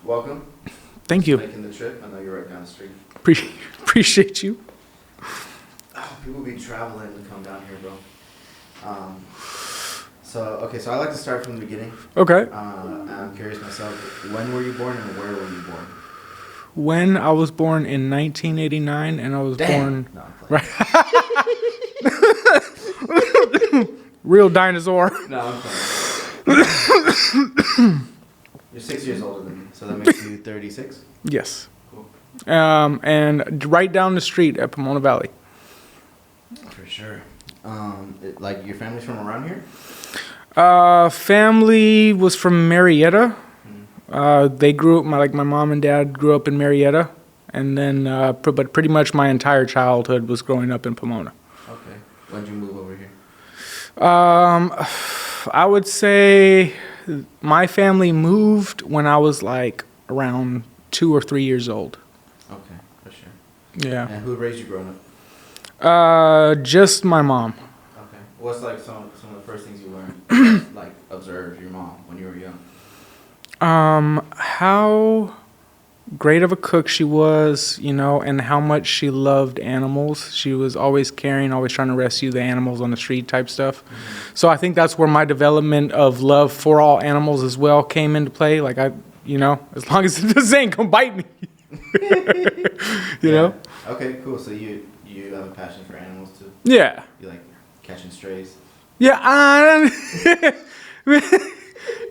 welcome. Thank you. Making the trip. I know you're right down the street. Appreciate you. People be traveling to come down here, bro. So I like to start from the beginning. Okay. I'm curious myself. When were you born and where were you born? When I was born in 1989, and I was born No, I'm playing. right. Real dinosaur. No, I'm playing. You're 6 years older than me, so that makes you 36? Yes. Cool. And right down the street at Pomona Valley. For sure. Like your family's from around here? Family was from Marietta. They grew up, my mom and dad grew up in Marietta, and then, but pretty much my entire childhood was growing up in Pomona. Okay. When did you move over here? I would say my family moved when I was like around 2 or 3 years old. Okay, for sure. Yeah. And who raised you growing up? Just my mom. Okay. What's like some of the first things you learned, like observe your mom when you were young? How great of a cook she was, and how much she loved animals. She was always caring, always trying to rescue the animals on the street type stuff. Mm-hmm. So I think that's where my development of love for all animals as well came into play. Like as long as this ain't gonna bite me, you know? Okay, cool. So you have a passion for animals too? Yeah. You like catching strays? Yeah,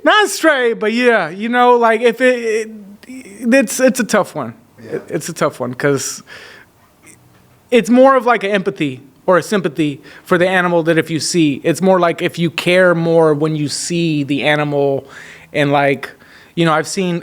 not stray, but yeah, like if it's a tough one. Yeah. It's a tough one because it's more of like an empathy or a sympathy for the animal that if you see. It's more like if you care more when you see the animal, and like, I've seen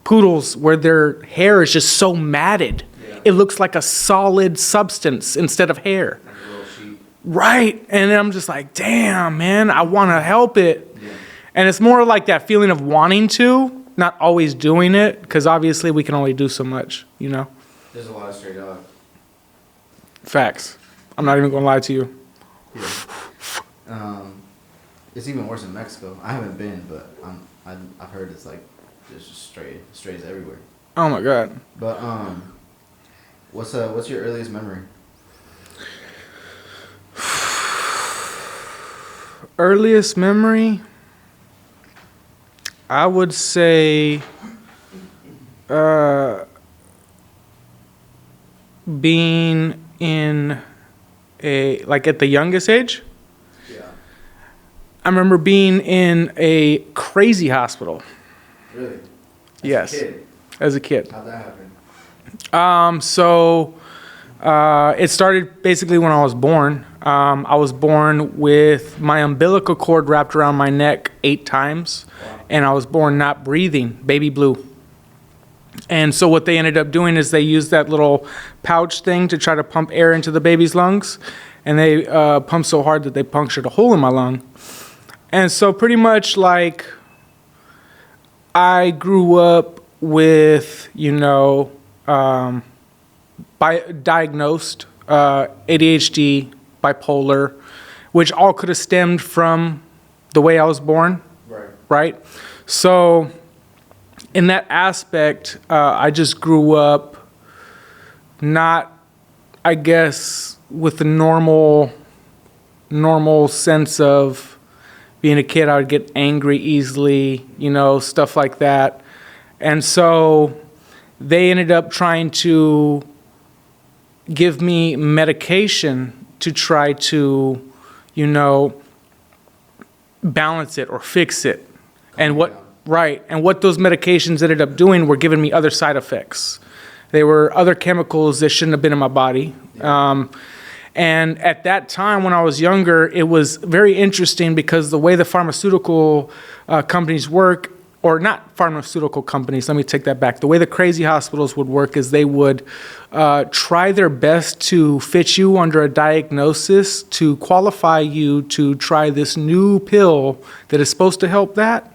poodles where their hair is just so matted. Yeah. It looks like a solid substance instead of hair. Like a little sheep. Right. And I'm just like, damn, man, I want to help it. Yeah. And it's more like that feeling of wanting to, not always doing it, because obviously we can only do so much, There's a lot of stray dogs. Facts. I'm not even going to lie to you. Yeah. It's even worse in Mexico. I haven't been, but I've heard it's like there's just strays everywhere. Oh my God. But what's your earliest memory? Earliest memory, I would say being in at the youngest age. Yeah. I remember being in a crazy hospital. Really? Yes. As a kid. How'd that happen? It started basically when I was born. I was born with my umbilical cord wrapped around my neck 8 times. Wow. And I was born not breathing, baby blue. And so what they ended up doing is they used that little pouch thing to try to pump air into the baby's lungs. And they pumped so hard that they punctured a hole in my lung. And so pretty much like I grew up with, diagnosed ADHD, bipolar, which all could have stemmed from the way I was born. Right? So in that aspect, I just grew up not, I guess, with the normal sense of being a kid. I would get angry easily, stuff like that. And so they ended up trying to give me medication to try to, balance it or fix it. And what those medications ended up doing were giving me other side effects. They were other chemicals that shouldn't have been in my body. Yeah. And at that time when I was younger, it was very interesting because the way the pharmaceutical companies work, or not pharmaceutical companies, let me take that back. The way the crazy hospitals would work is they would try their best to fit you under a diagnosis to qualify you to try this new pill that is supposed to help that,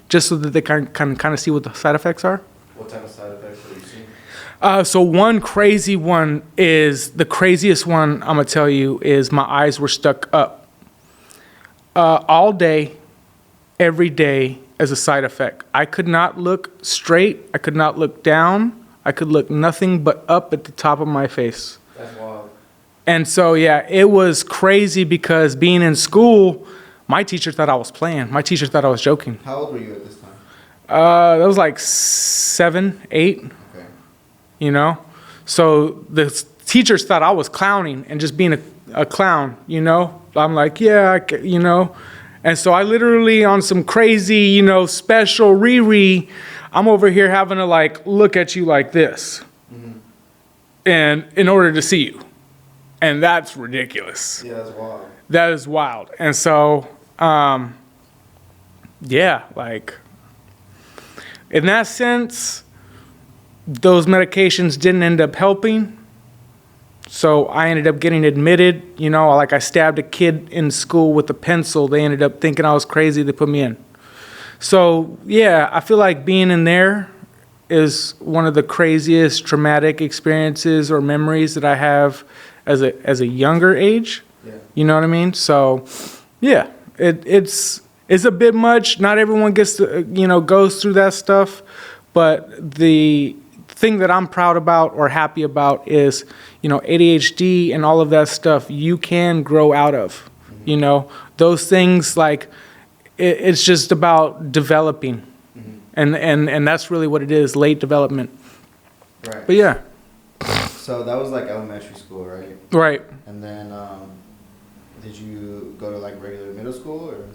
just so that they can kind of see what the side effects are. What type of side effects have you seen? So one crazy one is, the craziest one I'm going to tell you is my eyes were stuck up all day, every day, as a side effect. I could not look straight. I could not look down. I could look nothing but up at the top of my face. That's wild. And so, yeah, it was crazy because being in school, my teacher thought I was playing. My teacher thought I was joking. How old were you at this time? That was like 7, 8, Okay. you know? So the teachers thought I was clowning and just being a clown, you know? I'm like, yeah, you know? And so I literally, on some crazy, you know, special Riri, I'm over here having to like look at you like this. And in order to see you. And that's ridiculous. Yeah, that's wild. That is wild. And so, yeah, like, in that sense, those medications didn't end up helping. So I ended up getting admitted. You know, like I stabbed a kid in school with a pencil. They ended up thinking I was crazy. They put me in. So, yeah, I feel like being in there is one of the craziest traumatic experiences or memories that I have as a younger age. Yeah. You know what I mean? So, yeah, it's a bit much. Not everyone gets to, you know, goes through that stuff. But the thing that I'm proud about or happy about is, you know, ADHD and all of that stuff you can grow out of. You know, those things, like, it's just about developing. And that's really what it is, late development. Right. But yeah. So that was like elementary school, right? Right. And then, did you go to like regular middle school or?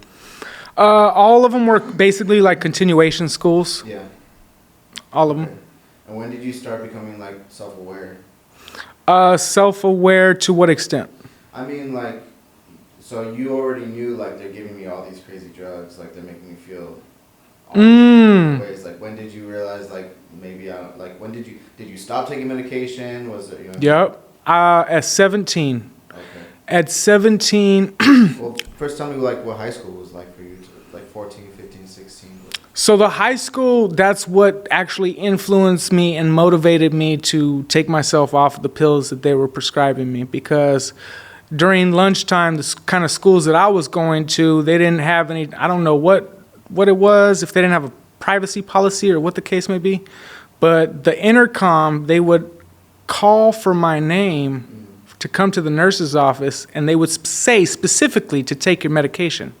All of them were basically like continuation schools. Yeah. All of them. Okay. And when did you start becoming like self-aware? Self-aware to what extent? I mean, like, so you already knew like they're giving me all these crazy drugs, like they're making me feel all these ways. Like, when did you realize like maybe like when did you stop taking medication? Was it, you know? Yep. At 17. Okay. At 17. Well, first tell me like what high school was like for you, like 14, 15, 16. So the high school, that's what actually influenced me and motivated me to take myself off the pills that they were prescribing me, because during lunchtime, the kind of schools that I was going to, they didn't have any, I don't know what it was, if they didn't have a privacy policy or what the case may be, but the intercom, they would call for my name to come to the nurse's office, and they would say specifically to take your medication.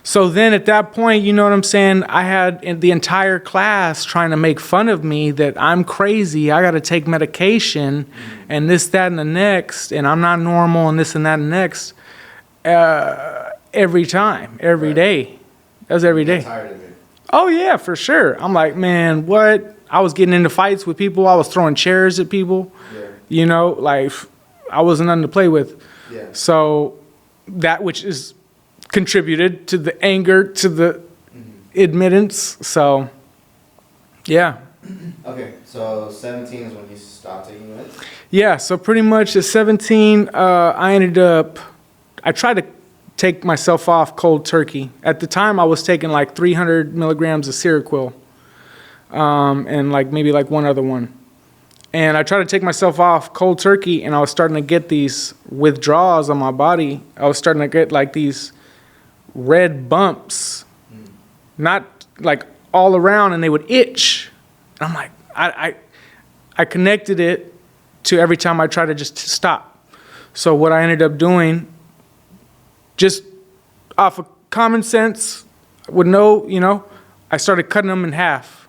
So then at that point, you know what I'm saying, I had the entire class trying to make fun of me that I'm crazy, I got to take medication, and this, that, and the next, and I'm not normal, and this and that and next, every time, every day. That was every day. Tired of it. Oh, yeah, for sure. I'm like, man, what? I was getting into fights with people. I was throwing chairs at people. Yeah. You know, like, I wasn't nothing to play with. Yeah. So that which is contributed to the anger, to the admittance. So, yeah. Okay, so 17 is when you stopped taking meds? Yeah, so pretty much at 17, I tried to take myself off cold turkey. At the time, I was taking like 300 milligrams of Seroquel, and like maybe like one other one. And I tried to take myself off cold turkey, and I was starting to get these withdrawals on my body. I was starting to get like these red bumps, not like all around, and they would itch. And I'm like, I connected it to every time I tried to just stop. So what I ended up doing, just off of common sense, would know, you know, I started cutting them in half.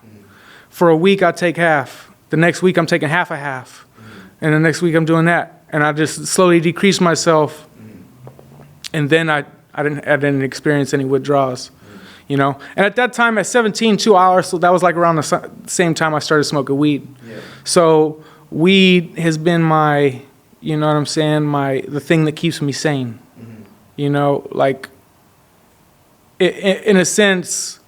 For a week, I'd take half. The next week, I'm taking half a half. And the next week, I'm doing that. And I just slowly decreased myself. And then I didn't experience any withdrawals, you know. And at that time, at 17, 2 hours, so that was like around the same time I started smoking weed. Yeah. So weed has been my, you know what I'm saying, the thing that keeps me sane. You know, like, in a sense,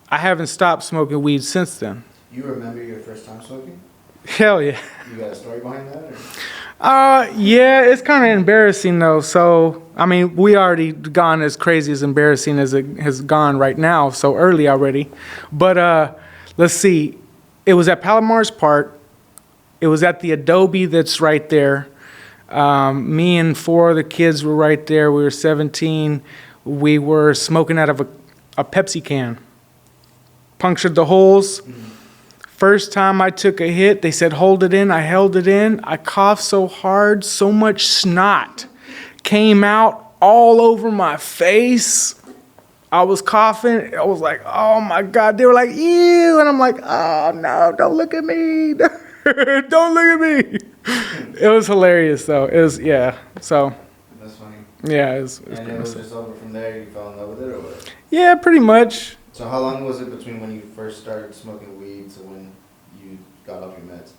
I haven't stopped smoking weed since then. You remember your first time smoking? Hell yeah. You got a story behind that? Or? Yeah, it's kind of embarrassing though. So, I mean, we already gone as crazy as embarrassing as it has gone right now, so early already. But let's see. It was at Palomar's Park. It was at the Adobe that's right there. Me and 4 of the kids were right there. We were 17. We were smoking out of a Pepsi can. Punctured the holes. First time I took a hit, they said, hold it in. I held it in. I coughed so hard, so much snot came out all over my face. I was coughing. I was like, oh my God. They were like, ew. And I'm like, oh no, don't look at me. Don't look at me. It was hilarious though. It was, yeah. So, That's funny. yeah. It was And it was just over from there, you fell in love with it or what? Yeah, pretty much. So how long was it between when you first started smoking weed to when you got off your meds?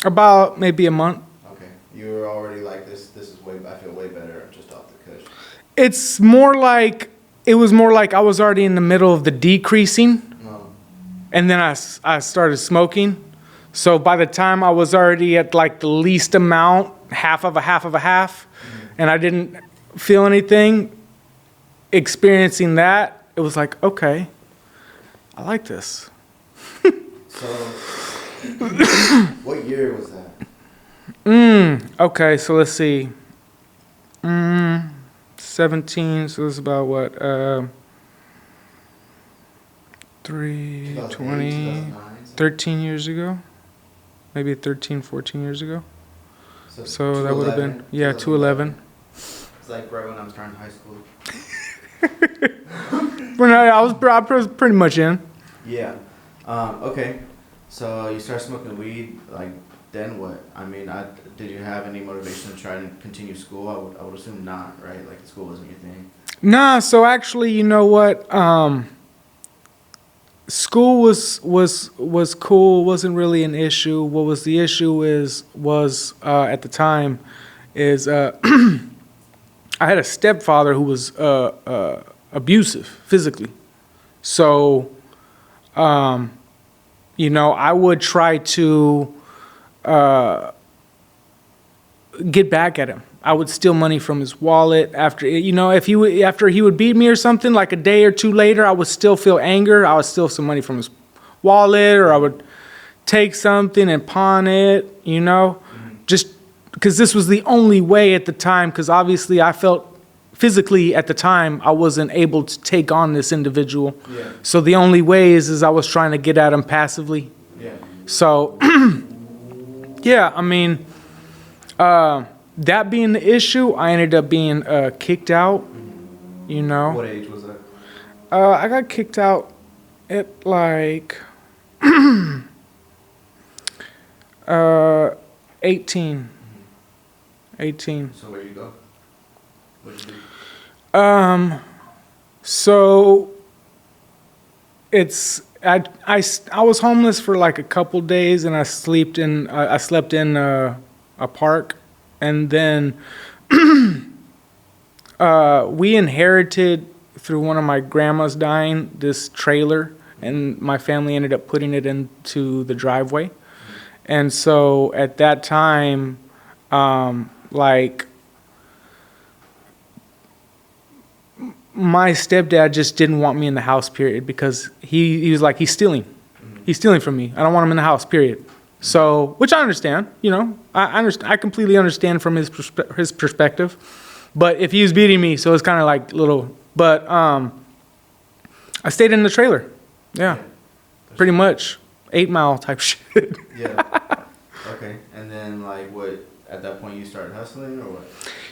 About maybe a month. Okay. You were already like, this is way, I feel way better just off the kush. It's more like, it was more like I was already in the middle of the decreasing. No. And then I started smoking. So by the time I was already at like the least amount, half of a half of a half, and I didn't feel anything, experiencing that, it was like, okay, I like this. So, what year was that? Okay, so let's see. 17, so this is about what? 3, 2008, 20, 2009? 13 years ago. Maybe 13, 14 years ago. So that would have been, 211. It's like right when I was starting high school. When I was pretty much in. Yeah. Okay. So you start smoking weed, like, then what? I mean, did you have any motivation to try and continue school? I would assume not, right? Like, school wasn't your thing. Nah, so actually, you know what? School was cool, wasn't really an issue. What was the issue was at the time is I had a stepfather who was abusive physically. So you know, I would try to get back at him. I would steal money from his wallet after, you know, after he would beat me or something, like a day or two later, I would still feel anger. I would steal some money from his wallet, or I would take something and pawn it, you know, just because this was the only way at the time, because obviously I felt physically at the time I wasn't able to take on this individual. Yeah. So the only way is I was trying to get at him passively. Yeah. So, yeah, I mean, that being the issue, I ended up being kicked out, you know. What age was that? I got kicked out at like 18. 18. So where'd you go? What did you do? So it's I was homeless for like a couple days, and I slept in a park, and then we inherited through one of my grandmas dying this trailer, and my family ended up putting it into the driveway. And so at that time, like, my stepdad just didn't want me in the house, period, because he was like, he's stealing from me. I don't want him in the house, period. So, which I understand, you know, I completely understand from his perspective. But if he was beating me, so it's kind of like little, but I stayed in the trailer. Yeah. Pretty much 8 Mile type shit. Yeah. Okay. And then, like, what, at that point you started hustling or what?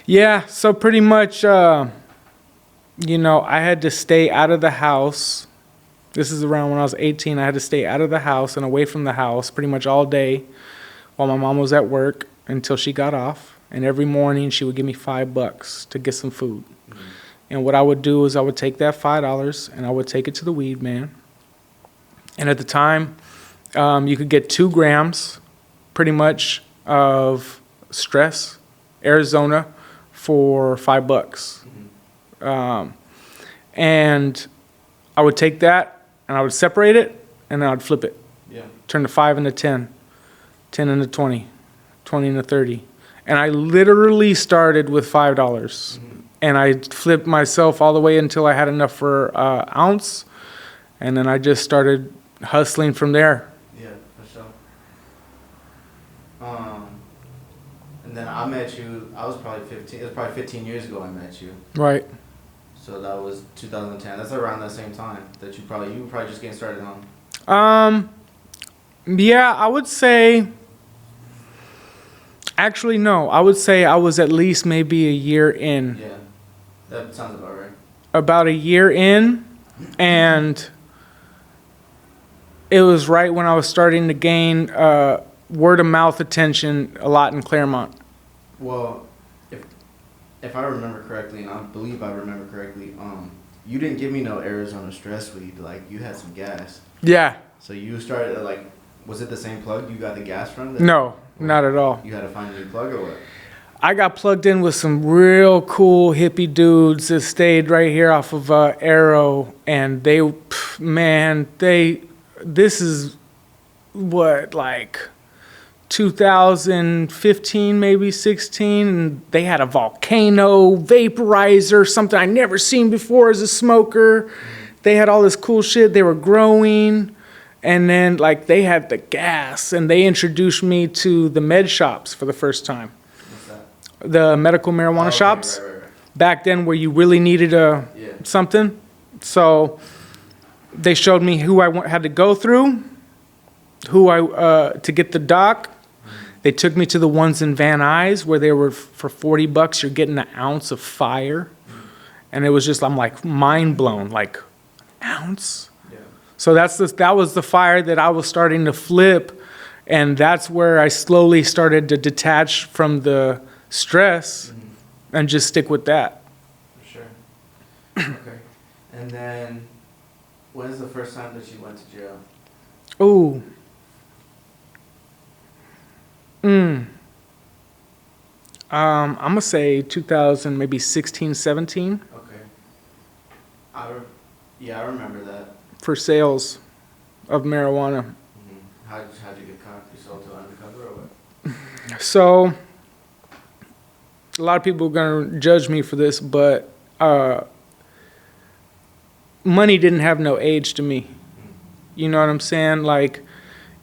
Yeah, so pretty much, you know, I had to stay out of the house. This is around when I was 18. I had to stay out of the house and away from the house pretty much all day while my mom was at work until she got off. And every morning she would give me $5 to get some food. Mm-hmm. And what I would do is I would take that $5 and I would take it to the weed man. And at the time, you could get 2 grams pretty much of stress, Arizona, for $5. Mm-hmm. And I would take that and I would separate it and then I'd flip it. Yeah. Turn the 5 into 10, 10 into 20, 20 into 30. And I literally started with $5. Mm-hmm. And I flipped myself all the way until I had enough for an ounce. And then I just started hustling from there. Yeah, for sure. And then I met you I was probably 15. It was probably 15 years ago I met you. Right. So that was 2010. That's around that same time that you were probably just getting started on. Yeah, I would say. Actually, no. I would say I was at least maybe a year in. Yeah, that sounds about right. About a year in, and it was right when I was starting to gain word of mouth attention a lot in Claremont. Well, if I remember correctly, and I believe I remember correctly, you didn't give me no Arizona stress weed. Like, you had some gas. Yeah. So you started was it the same plug you got the gas from? No, not at all. You had to find a new plug or what? I got plugged in with some real cool hippie dudes that stayed right here off of Arrow, and this is what, like 2015, maybe 16, and they had a volcano vaporizer, something I never seen before as a smoker. They had all this cool shit. They were growing. And then, like, they had the gas, and they introduced me to the med shops for the first time. What's that? The medical marijuana shops. Right. Back then, where you really needed something. So they showed me who I had to go through, to get the doc. They took me to the ones in Van Nuys where they were for $40. You're getting an ounce of fire, and it was just, I'm like mind blown, like ounce. So that was the fire that I was starting to flip, and that's where I slowly started to detach from the stress and just stick with that. For sure. Okay. And then, when's the first time that you went to jail? Ooh. I'm gonna say 2000, maybe 16, 17. Okay. I remember that. For sales of marijuana. Mm-hmm. How'd you get caught? You sold to undercover or what? So, a lot of people are going to judge me for this, but money didn't have no age to me. You know what I'm saying? Like,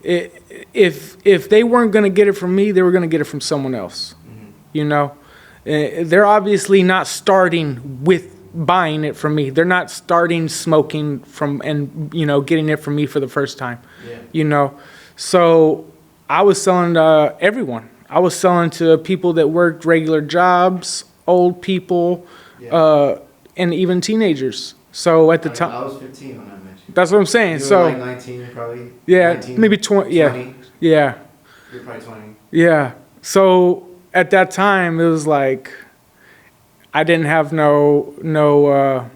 if they weren't going to get it from me, they were going to get it from someone else. Mm-hmm. You know? They're obviously not starting with buying it from me. They're not starting smoking getting it from me for the first time. Yeah. You know? So I was selling to everyone. I was selling to people that worked regular jobs, old people, and even teenagers. So at the time, I was 15 when I met you. That's what I'm saying. You were So like 19 probably? yeah, 19, maybe 20. Yeah. 20? Yeah. You're probably 20. Yeah. So at that time, it was like I didn't have no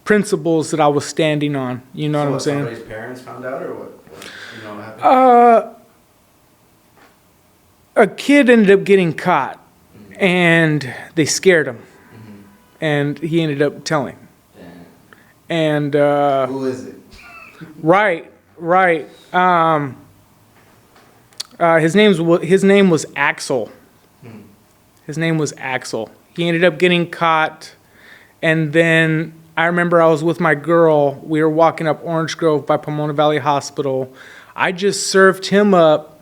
principles that I was standing on. You know what I'm saying? Somebody's parents found out, or what? You know what happened? A kid ended up getting caught, and they scared him, and he ended up telling. Damn. And Who is it? right. His name was Axel. His name was Axel. He ended up getting caught, and then I remember I was with my girl. We were walking up Orange Grove by Pomona Valley Hospital. I just served him up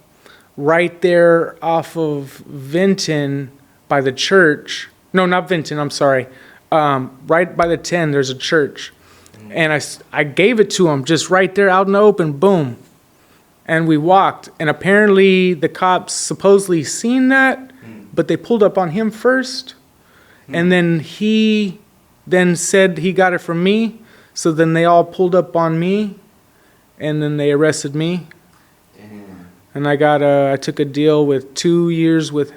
right there off of Vinton by the church. No, not Vinton, I'm sorry. Right by the 10, there's a church. And I gave it to him just right there out in the open, boom. And we walked. And apparently the cops supposedly seen that, but they pulled up on him first. And then he then said he got it from me. So then they all pulled up on me, and then they arrested me. Damn. And I took a deal with 2 years with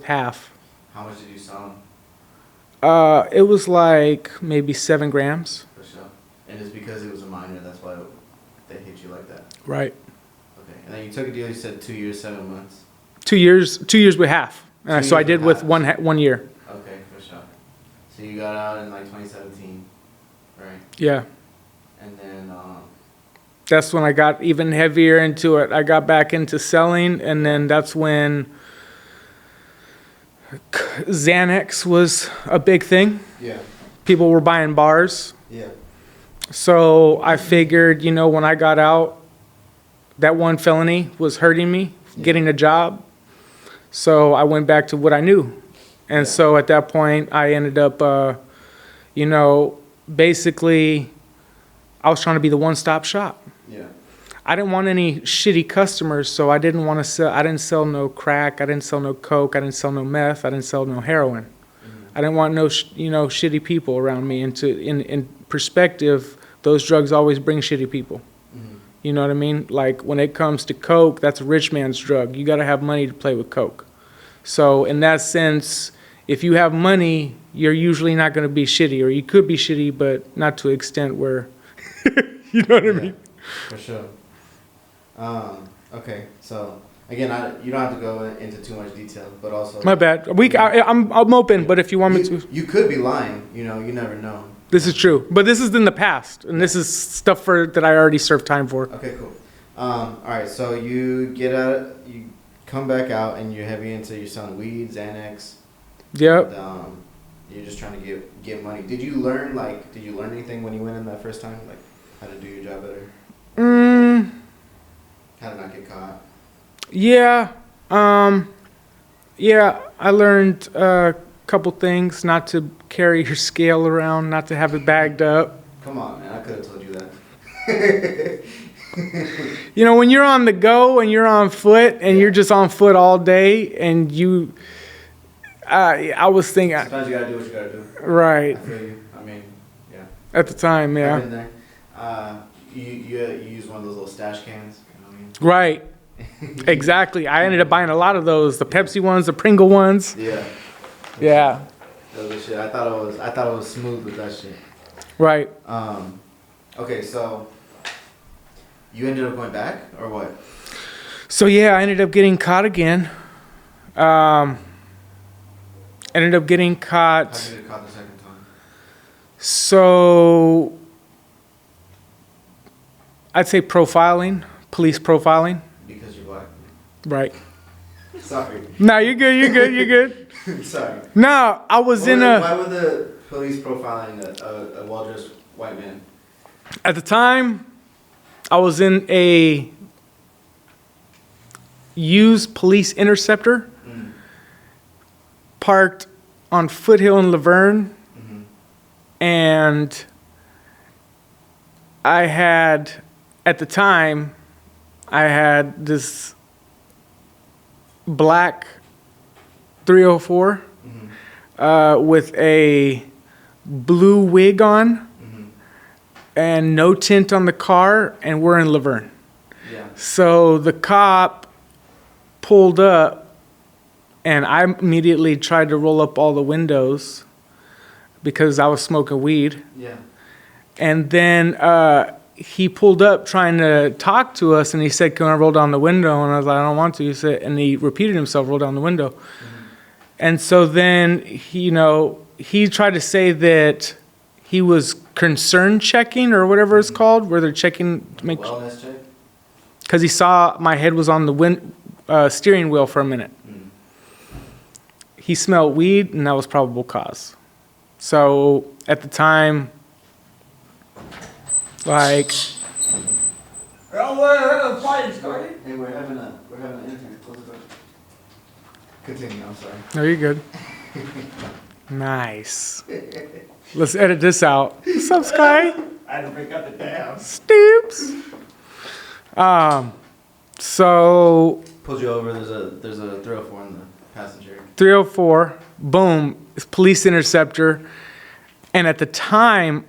half. How much did you sell them? It was like maybe 7 grams. For sure. And it's because it was a minor, that's why they hit you like that. Right. Okay. And then you took a deal, you said 2 years, 7 months. 2 years with half. So I years did with with half. 1 year. Okay, for sure. So you got out in like 2017, right? Yeah. And then, That's when I got even heavier into it. I got back into selling, and then that's when Xanax was a big thing. yeah. People were buying bars. Yeah. So I figured, when I got out, that one felony was hurting me, getting a job. So I went back to what I knew. And so at that point, I ended up, basically, I was trying to be the one-stop shop. Yeah. I didn't want any shitty customers, so I didn't want to sell. I didn't sell no crack. I didn't sell no coke. I didn't sell no meth. I didn't sell no heroin. I didn't want no, shitty people around me. And in perspective, those drugs always bring shitty people. You know what I mean? Like when it comes to coke, that's a rich man's drug. You got to have money to play with coke. So in that sense, if you have money, you're usually not going to be shitty, or you could be shitty, but not to an extent where, you know what I mean? For sure. Okay, so again, you don't have to go into too much detail, but also My bad. I'm open, but if you want me to, you could be lying. You never know. this is true. But this is in the past, and this is stuff that I already served time for. Okay, cool. All right, so you get out, you come back out, and you're heavy into your selling weed, Xanax. Yep. And, you're just trying to get money. Did you learn anything when you went in that first time, like how to do your job better? How to not get caught? Yeah. Yeah, I learned a couple things: not to carry your scale around, not to have it bagged up. Come on, man! I could have told you that. When you're on the go and you're on foot and you're just on foot all day, and I was thinking. Sometimes you gotta do what you gotta do. Right. I feel you. I mean, yeah. At the time, yeah. I've been there. You use one of those little stash cans. You know what I mean? Right. Exactly. I ended up buying a lot of those, the Pepsi ones, the Pringle ones. Yeah. Yeah. That was the shit. I thought it was smooth with that shit. Right. Okay, so you ended up going back or what? So yeah, I ended up getting caught again. Ended up getting caught. How did you get caught the second time? So I'd say profiling, police profiling. Because you're black. Right. Sorry. No, you're good. You're good. You're good. Sorry. No, I was Why would the police profiling a well-dressed white man? At the time, I was in a used police interceptor parked on Foothill in Laverne, and I had, at the time, I had this black 304 with a blue wig on and no tint on the car, and we're in Laverne. Yeah. So the cop pulled up, and I immediately tried to roll up all the windows because I was smoking weed. Yeah. And then he pulled up trying to talk to us, and he said, "Can I roll down the window?" And I was like, "I don't want to." He said, and he repeated himself, "Roll down the window." And so then he tried to say that he was concern checking or whatever it's called, where they're checking to make wellness check. because he saw my head was on the steering wheel for a minute. He smelled weed, and that was probable cause. So at the time, like, Hey, we're having an interview. Close the door. Continue. I'm sorry. no, you're good. Nice. Let's edit this out. What's up, Sky? I had to break out the dam. Stoops. So Pulled you over. There's a 304 in the passenger. 304, boom, it's police interceptor. And at the time,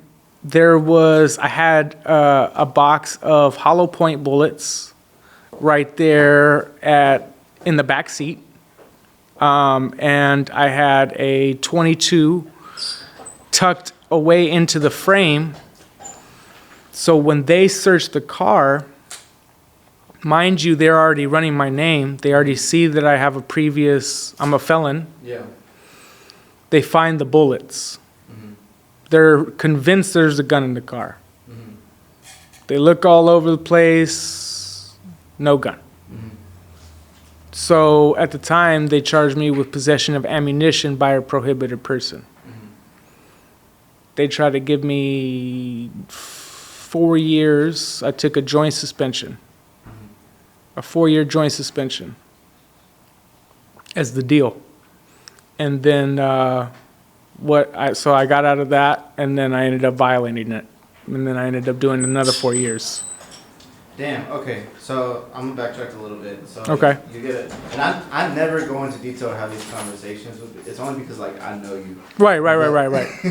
I had a box of hollow point bullets right there in the back seat. And I had a 22 tucked away into the frame. So when they searched the car, mind you, they're already running my name. They already see that I have I'm a felon. Yeah. They find the bullets. They're convinced there's a gun in the car. They look all over the place, no gun. So at the time, they charged me with possession of ammunition by a prohibited person. They tried to give me 4 years. I took a joint suspension. A 4-year joint suspension. as the deal. And then so I got out of that, and then I ended up violating it. And then I ended up doing another 4 years. Damn. Okay. So I'm gonna backtrack a little bit. So Okay. You get it, and I never go into detail or have these conversations with. It's only because like I know you. Right.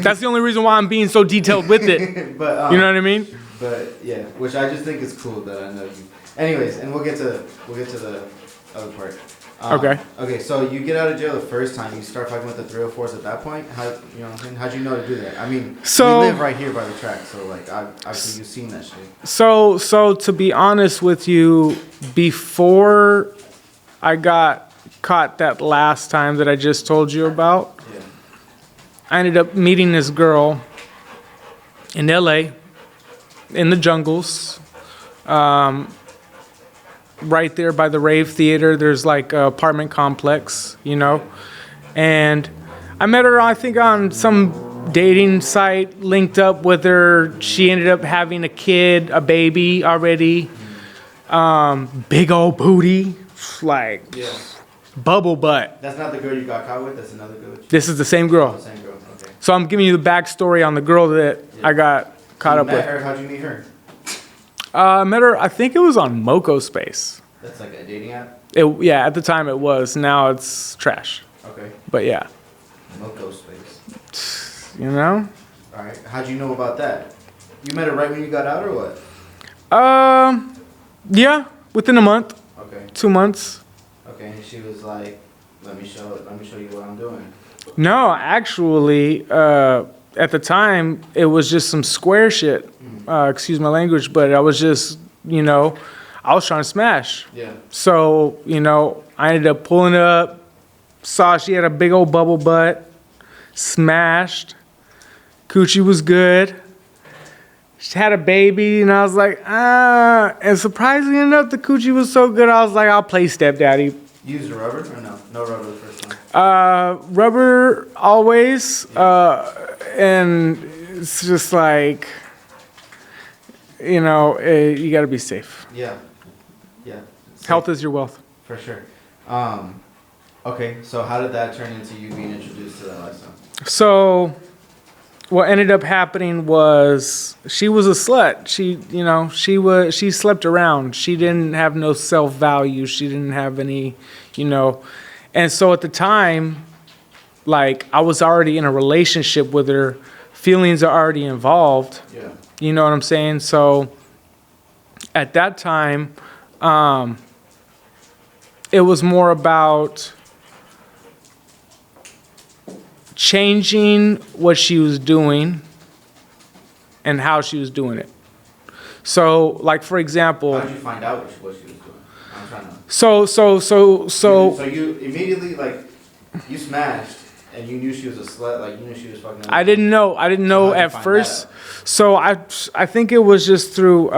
That's the only reason why I'm being so detailed with it. But You know what I mean? But yeah, which I just think is cool that I know you. Anyways, and we'll get to the other part. Okay. Okay, so you get out of jail the first time. You start fucking with the 304s at that point. How, you know what I'm saying? How'd you know to do that? I mean, So- we live right here by the track, so like obviously you've seen that shit. So to be honest with you, before I got caught that last time that I just told you about, Yeah. I ended up meeting this girl in LA, in the jungles, right there by the Rave Theater. There's like an apartment complex, you know, and I met her, I think, on some dating site, linked up with her. She ended up having a kid, a baby already, big old booty, like Yeah. bubble butt. That's not the girl you got caught with. That's another girl. This is the same girl. The same girl. Okay. So I'm giving you the backstory on the girl that I got caught up You met with. her. How'd you meet her? I met her, I think it was on Moco Space. That's like a dating app. Yeah, at the time it was. Now it's trash. Okay. But yeah, Moco space. you know. All right. How'd you know about that? You met her right when you got out, or what? Yeah, within a month, Okay. 2 months. Okay. And she was like, "Let me show you what I'm doing." No, actually, at the time it was just some square shit. Excuse my language, but I was just, I was trying to smash. Yeah. So, I ended up pulling up, saw she had a big old bubble butt, smashed. Coochie was good. She had a baby, and I was like, and surprisingly enough, the coochie was so good, I was like, I'll play stepdaddy. You used a rubber or no? No rubber the first time. Rubber always, and it's just like, you gotta be safe. Yeah. Yeah. Health is your wealth. For sure. Okay, so how did that turn into you being introduced to that lifestyle? So what ended up happening was she was a slut. She slept around. She didn't have no self-value. She didn't have any, and so at the time, like, I was already in a relationship with her. Feelings are already involved. Yeah. You know what I'm saying? So at that time, it was more about changing what she was doing and how she was doing it. So, like, for example, How did you find out what she was doing? I'm trying to. so You immediately, like, you smashed and you knew she was a slut, like you knew she was fucking. I didn't know how'd you at find first. that So I think it was just through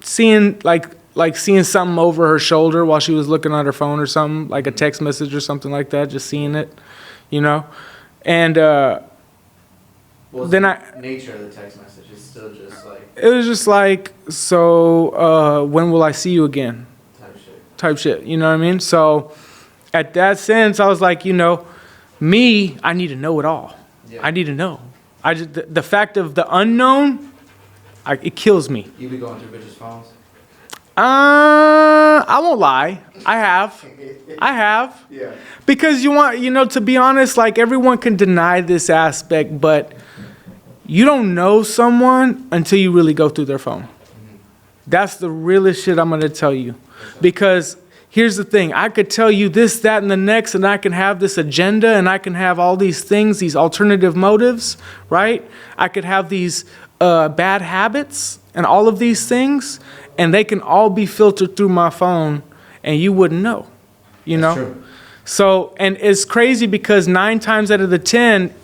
seeing seeing something over her shoulder while she was looking at her phone or something, like a text message or something like that, just seeing it, And Well, then the nature of the text message is still just like it was just like, so when will I see you again? Type shit, you know what I mean? So at that sense, I was like, me, I need to know it all. Yeah. I need to know. The fact of the unknown, it kills me. You be going through bitches' phones. I won't lie. I have. Yeah. Because you want, to be honest, like, everyone can deny this aspect, but you don't know someone until you really go through their phone. Mm-hmm. That's the realest shit I'm going to tell you. Because here's the thing. I could tell you this, that, and the next, and I can have this agenda, and I can have all these things, these alternative motives, right? I could have these bad habits and all of these things, and they can all be filtered through my phone, and you wouldn't know, That's true. So, and it's crazy because 9 times out of the 10,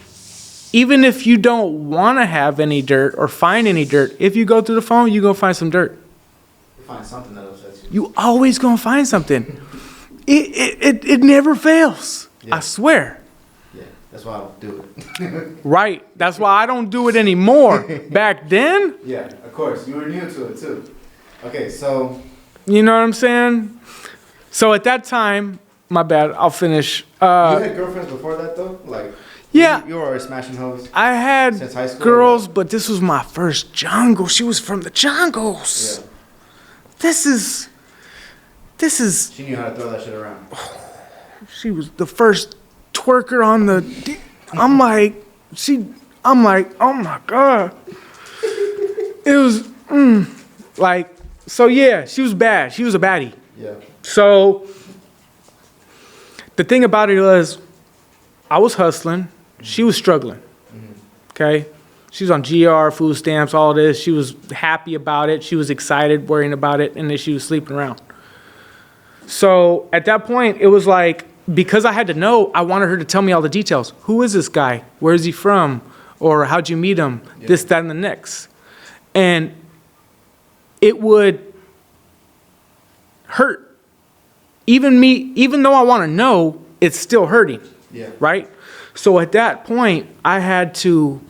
even if you don't want to have any dirt or find any dirt, if you go through the phone, you're going to find some dirt. You find something that upsets you. You always going to find something. It never fails. Yeah. I swear. Yeah, that's why I don't do it. Right. That's why I don't do it anymore. Back then, Yeah, of course. You were new to it too. Okay, so you know what I'm saying? So at that time, my bad, I'll finish. You had girlfriends before that though? Like, Yeah. You were alreys smashing hoes? I had Since high school, girls, but this was my first jungle. She was from the jungles. Yeah. This is. She knew how to throw that shit around. She was the first twerker on the. I'm like, oh my God. It was, like, so yeah, she was bad. She was a baddie. Yeah. So the thing about it was, I was hustling. She was struggling. Okay? She was on GR, food stamps, all this. She was happy about it. She was excited, worrying about it, and then she was sleeping around. So at that point, it was like, because I had to know, I wanted her to tell me all the details. Who is this guy? Where is he from? Or how'd you meet him? Yeah. This, that, and the next. And it would hurt. Even though I want to know, it's still hurting. Yeah. Right? So at that point, I had to,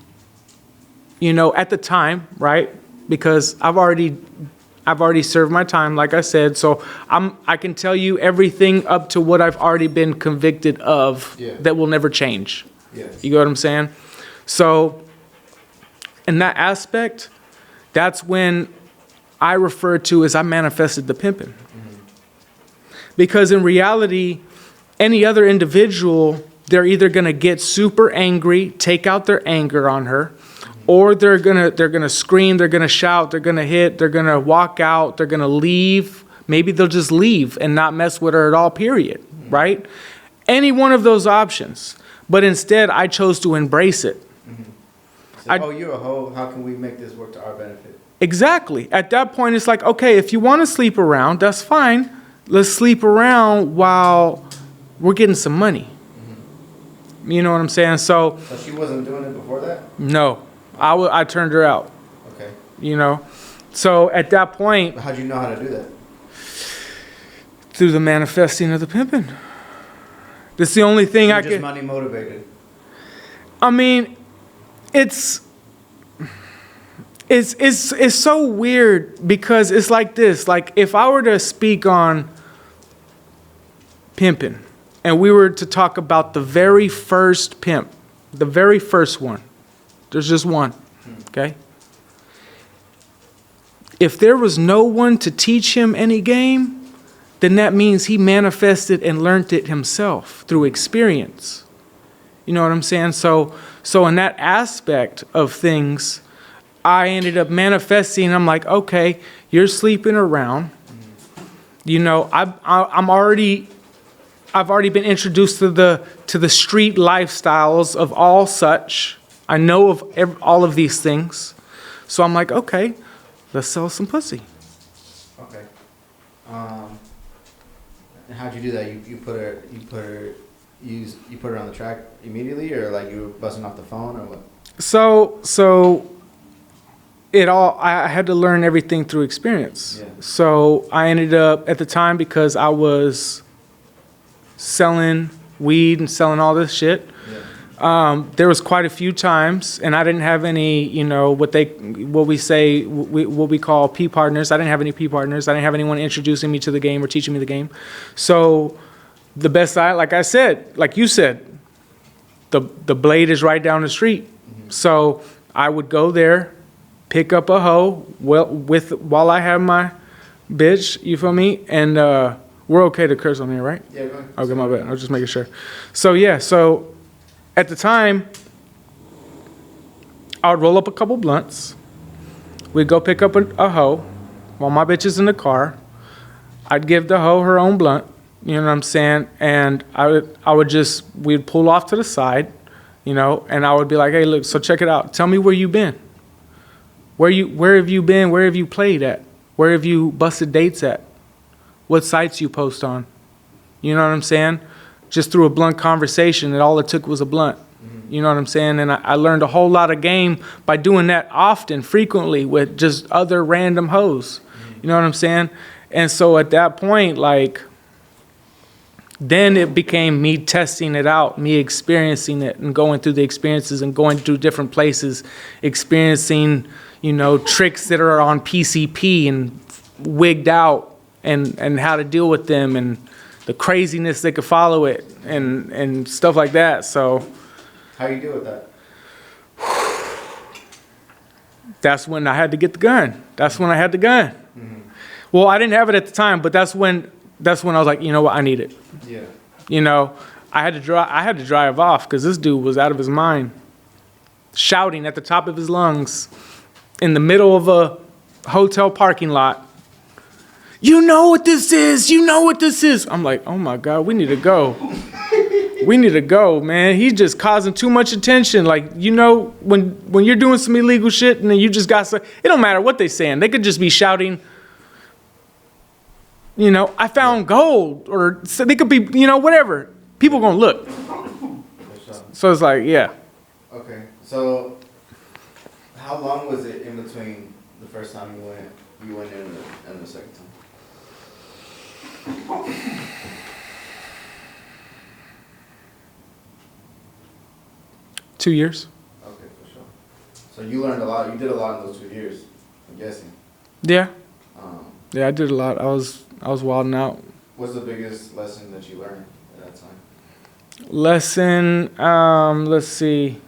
at the time, right? Because I've already served my time, like I said. So I can tell you everything up to what I've already been convicted of. Yeah. That will never change. Yes. You get what I'm saying? So in that aspect, that's when I refer to as I manifested the pimping. Because in reality, any other individual, they're either going to get super angry, take out their anger on her, or they're gonna scream, they're gonna shout, they're gonna hit, they're gonna walk out, they're gonna leave. Maybe they'll just leave and not mess with her at all, period, right? Any one of those options. But instead, I chose to embrace it. So, you're a hoe, how can we make this work to our benefit? Exactly. At that point, it's like, okay, if you want to sleep around, that's fine. Let's sleep around while we're getting some money. You know what I'm saying? So she wasn't doing it before that? No. I turned her out. Okay. So at that point. How'd you know how to do that? Through the manifesting of the pimping. That's the only thing I could. Just money motivated. I mean, it's so weird because it's like this. Like if I were to speak on pimping and we were to talk about the very first pimp, the very first one. There's just one, okay? If there was no one to teach him any game, then that means he manifested and learned it himself through experience. You know what I'm saying? So in that aspect of things, I ended up manifesting. I'm like, okay, you're sleeping around. I've already been introduced to the street lifestyles of all such. I know of all of these things. So I'm like, okay, let's sell some pussy. Okay. And how'd you do that? You put her on the track immediately, or like you were busting off the phone, or what? So I had to learn everything through experience. Yeah. So I ended up at the time, because I was selling weed and selling all this shit. Yeah. There was quite a few times, and I didn't have any, what we call P partners. I didn't have any P partners. I didn't have anyone introducing me to the game or teaching me the game. So the best like I said, like you said, the blade is right down the street. Mm-hmm. So I would go there, pick up a hoe while I have my bitch, you feel me? And we're okay to curse on here, right? Yeah, go ahead. Okay, my bad. I was just making sure. So yeah, at the time, I would roll up a couple blunts. We'd go pick up a hoe while my bitch is in the car. I'd give the hoe her own blunt, you know what I'm saying? And we'd pull off to the side, and I would be like, hey, look, so check it out. Tell me where you been. Where have you been? Where have you played at? Where have you busted dates at? What sites you post on? You know what I'm saying? Just through a blunt conversation, and all it took was a blunt. Mm-hmm. You know what I'm saying? And I learned a whole lot of game by doing that often, frequently, with just other random hoes. Mm-hmm. You know what I'm saying? And so at that point, then it became me testing it out, me experiencing it and going through the experiences and going through different places, experiencing, tricks that are on PCP and wigged out and how to deal with them. And the craziness that could follow it and stuff like that. So How you deal with that? that's when I had to get the gun. That's when I had the gun. Mm-hmm. Well, I didn't have it at the time, but that's when I was like, you know what, I need it. Yeah. You know, I had to drive off because this dude was out of his mind, shouting at the top of his lungs in the middle of a hotel parking lot. You know what this is. You know what this is. I'm like, oh my God, we need to go. We need to go, man. He's just causing too much attention. Like, you know, when you're doing some illegal shit and then you just got it don't matter what they're saying. They could just be shouting, you know, I found gold, or so they could be, you know, whatever. People gonna look. So it's like, yeah. Okay. So how long was it in between the first time you went in and the second time? 2 years. Okay, for sure. So you learned a lot. You did a lot in those 2 years, I'm guessing. Yeah. Yeah, I did a lot. I was wilding out. What's the biggest lesson that you learned at that time? Lesson, let's see.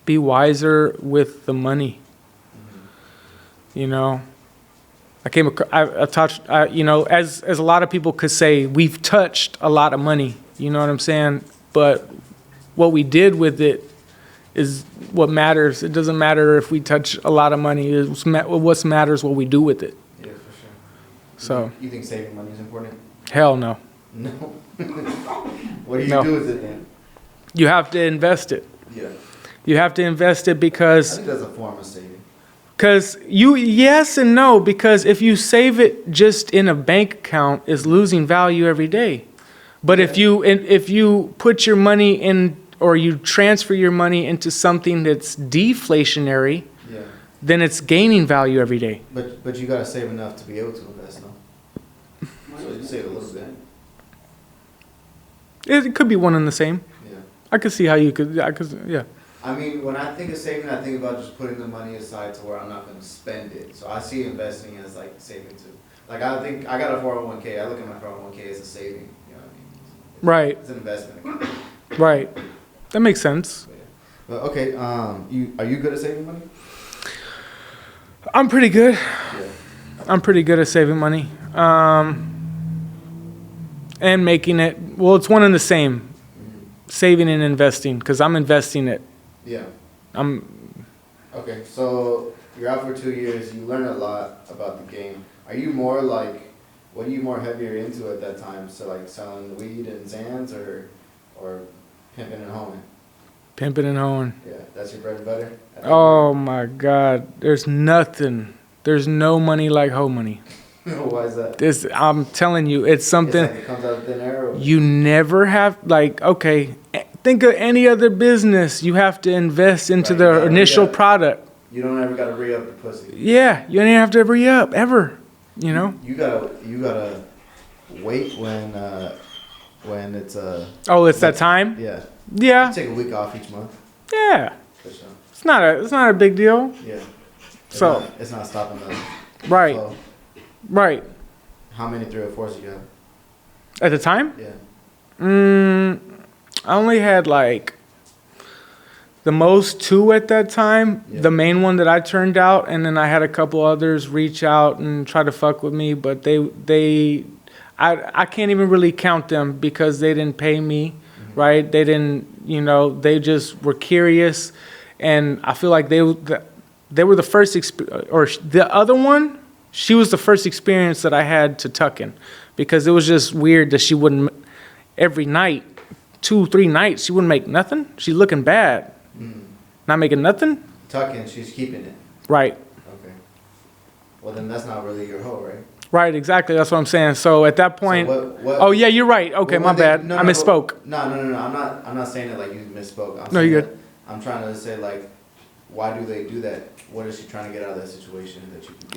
Be wiser with the money. Mm-hmm. You know, I touched, you know, as a lot of people could say, we've touched a lot of money. You know what I'm saying? But what we did with it is what matters. It doesn't matter if we touch a lot of money. What matters what we do with it. Yeah, for sure. So. You think saving money is important? Hell no. No. What do you do with it then? You have to invest it. Yeah. You have to invest it I because. think that's a form of saving. Because yes and no, because if you save it just in a bank account, it's losing value every day. But if you put your money in, or you transfer your money into something that's deflationary, yeah, then it's gaining value every day. But you gotta save enough to be able to invest, no? So you save a little bit. It could be one and the same. Yeah. I could see how you could, yeah. I mean, when I think of saving, I think about just putting the money aside to where I'm not going to spend it. So I see investing as like saving too. Like I think I got a 401k. I look at my 401k as a saving. You know what I mean? Right. It's an investment account. Right. That makes sense. But okay. Are you good at saving money? I'm pretty good. Yeah. I'm pretty good at saving money. And making it. Well, it's one and the same. Mm-hmm. Saving and investing, because I'm investing it. Yeah. Okay, so you're out for 2 years. You learn a lot about the game. Are you more like, what are you more heavier into at that time? So like selling weed and Zans, or pimping and hoeing? Pimping and hoeing. Yeah, that's your bread and butter? Oh my God, there's nothing. There's no money like hoe money. Why is that? I'm telling you, it's something. It's like it comes out of thin air? Or? You never have, like, okay, think of any other business. You have to invest into the initial product. You don't ever got to re-up the pussy. Yeah, you don't have to re-up, ever, you know? You gotta wait when it's Oh, it's that time? Yeah. Yeah. You take a week off each month. Yeah. For sure. It's not a big deal. Yeah. It's not stopping the Right. flow. Right. How many 304s you have? At the time? Yeah. I only had like the most 2 at that time. Yeah. The main one that I turned out, and then I had a couple others reach out and try to fuck with me, but I can't even really count them because they didn't pay me, right? They didn't, you know, they just were curious, and I feel like they were the first or the other one. She was the first experience that I had to tuck in, because it was just weird that she wouldn't, every night, 2-3 nights, she wouldn't make nothing. She's looking bad. Not making nothing? Tucking, she's keeping it. Right. Okay. Well, then that's not really your hoe, right? Right, exactly. That's what I'm saying. So at that point, So oh yeah, you're right. Okay, my bad. I misspoke. No. I'm not saying it like you misspoke. No, you're good. I'm trying to say, like, why do they do that? What is she trying to get out of that situation that you can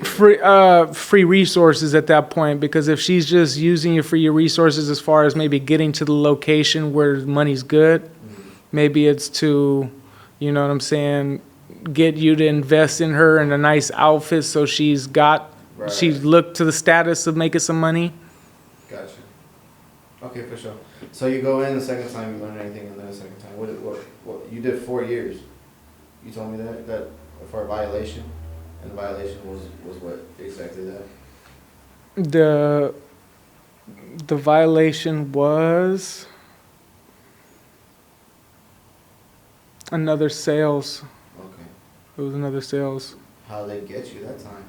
get? Free resources at that point, because if she's just using you for your resources as far as maybe getting to the location where money's good, maybe it's to, you know what I'm saying, get you to invest in her in a nice outfit so she's got She looked to the status of making some money. Gotcha. Okay, for sure. So you go in the second time, you learn anything, and then the second time, what you did 4 years. You told me that for a violation, and the violation was what exactly that? The violation was another sales. Okay. It was another sales. How they get you that time?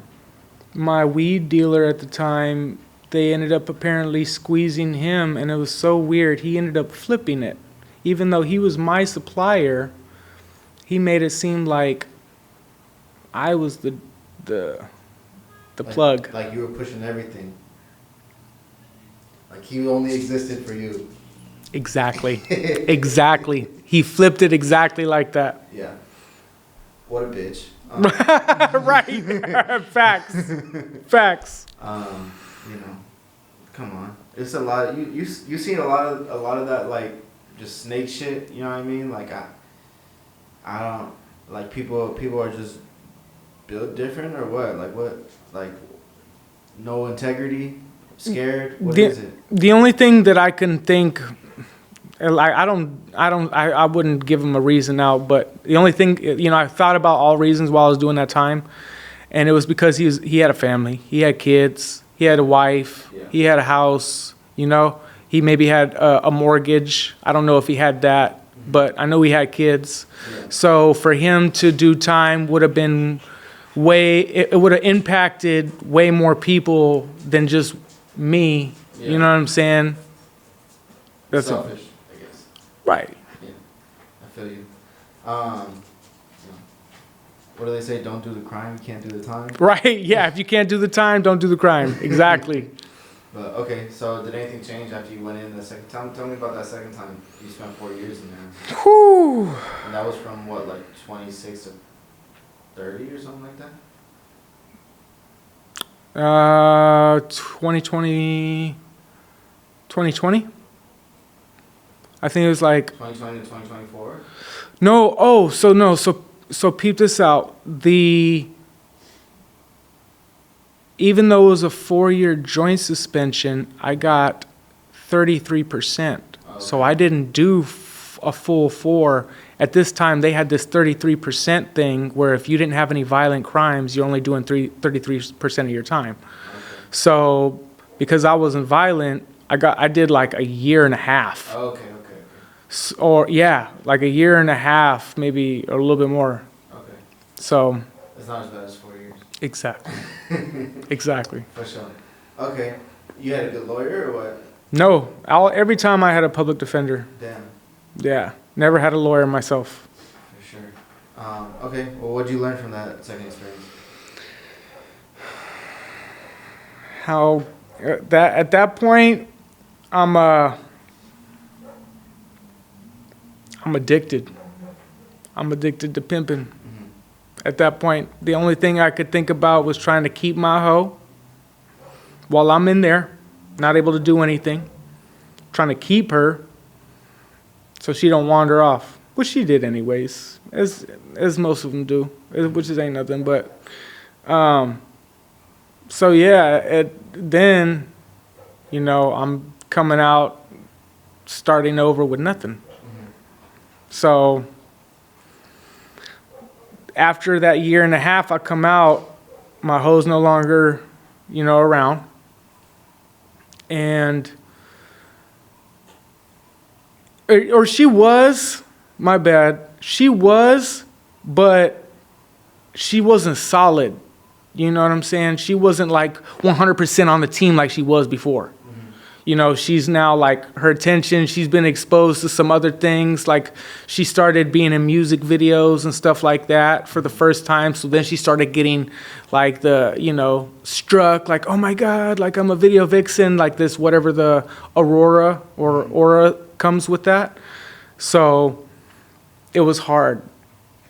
My weed dealer at the time, they ended up apparently squeezing him, and it was so weird. He ended up flipping it. Even though he was my supplier, he made it seem like I was the plug. Like you were pushing everything. Like he only existed for you. Exactly. Exactly. He flipped it exactly like that. Yeah. What a bitch. Right. Facts. Facts. You know, come on. It's a lot. You seen a lot of that, like just snake shit. You know what I mean? Like I don't like people are just built different or what? Like no integrity, scared. What is it? The only thing that I can think, like I wouldn't give him a reason out, but the only thing, I thought about all reasons while I was doing that time, and it was because he had a family, he had kids, he had a wife, he had a house, he maybe had a mortgage. I don't know if he had that, but I know he had kids. Yeah. So for him to do time would have been it would have impacted way more people than just me. Yeah. You know what I'm saying? That's selfish, I guess. Right. Yeah, I feel you. What do they say? Don't do the crime, you can't do the time. Right. Yeah. If you can't do the time, don't do the crime. Exactly. But okay, so did anything change after you went in the second time? Tell me about that second time. You spent 4 years in there. Whew. And that was from what, like 26 to 30 or something like that? 2020. I think it was like 2020 to 2024. No. Oh, so no. So peep this out. Even though it was a 4-year joint suspension, I got 33%. Okay. So I didn't do a full 4. At this time, they had this 33% thing where if you didn't have any violent crimes, you're only doing 33% of your time. Okay. So because I wasn't violent, I did like a year and a half. Okay. Or like a year and a half, maybe a little bit more. Okay. So. It's not as bad as 4 years. Exactly. Exactly. For sure. Okay. You had a good lawyer or what? No. Every time I had a public defender. Damn. Yeah. Never had a lawyer myself. For sure. Okay. Well, what did you learn from that second experience? How at that point, I'm addicted. I'm addicted to pimping. Mm-hmm. At that point, the only thing I could think about was trying to keep my hoe while I'm in there, not able to do anything, trying to keep her so she don't wander off, which she did anyways, as most of them do, which is ain't nothing. But so yeah, then I'm coming out, starting over with nothing. So after that year and a half, I come out, my hoe's no longer, around. And, or she was, my bad. She was, but she wasn't solid. You know what I'm saying? She wasn't like 100% on the team like she was before. She's now like her attention, she's been exposed to some other things. Like she started being in music videos and stuff like that for the first time. So then she started getting like struck like, oh my God, like I'm a video vixen, like this, whatever the aura comes with that. So it was hard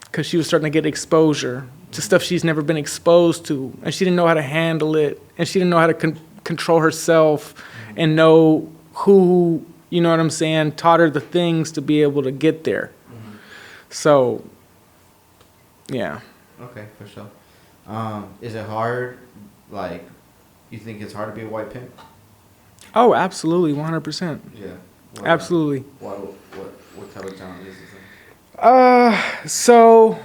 because she was starting to get exposure to stuff she's never been exposed to. And she didn't know how to handle it. And she didn't know how to control herself. And know who, you know what I'm saying, taught her the things to be able to get there. Mm-hmm. So, yeah. Okay, for sure. Is it hard like, you think it's hard to be a white pimp? Oh, absolutely, 100%. Yeah. Absolutely. What type of challenges is So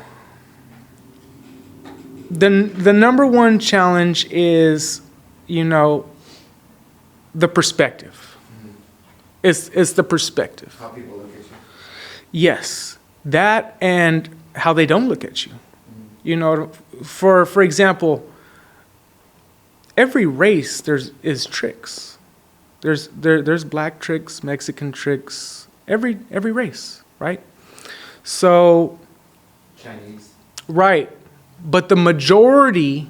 the number one challenge is, the perspective. It's the perspective. How people look at you. Yes, that and how they don't look at you. For example, every race is tricks. There's black tricks, Mexican tricks, every race, right? So Chinese. right, but the majority